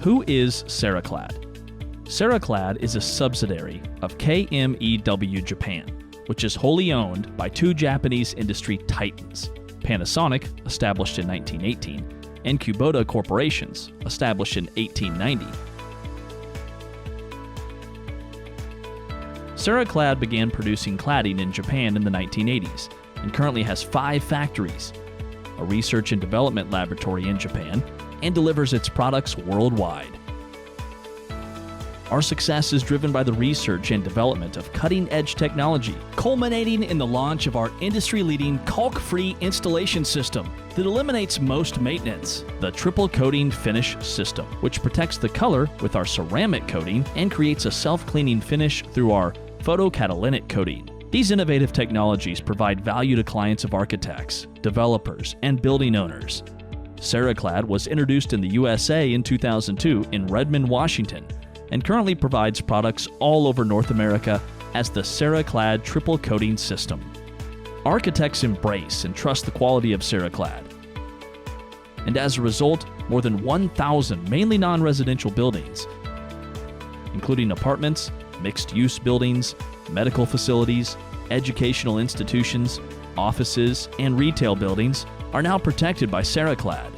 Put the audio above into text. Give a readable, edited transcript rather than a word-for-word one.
Who is Ceraclad? Ceraclad is a subsidiary of KMEW Japan, which is wholly owned by two Japanese industry titans, Panasonic, established in 1918, and Kubota Corporations, established in 1890. Ceraclad began producing cladding in Japan in the 1980s and currently has 5 factories, a research and development laboratory in Japan, and delivers its products worldwide. Our success is driven by the research and development of cutting-edge technology, culminating in the launch of our industry-leading caulk-free installation system that eliminates most maintenance, the triple coating finish system, which protects the color with our ceramic coating and creates a self-cleaning finish through our photocatalytic coating. These innovative technologies provide value to clients of architects, developers, and building owners. Ceraclad was introduced in the USA in 2002 in Redmond, Washington, and currently provides products all over North America as the Ceraclad triple coating system. Architects embrace and trust the quality of Ceraclad. And as a result, more than 1,000 mainly non-residential buildings, including apartments, mixed-use buildings, medical facilities, educational institutions, offices, and retail buildings, are now protected by Ceraclad.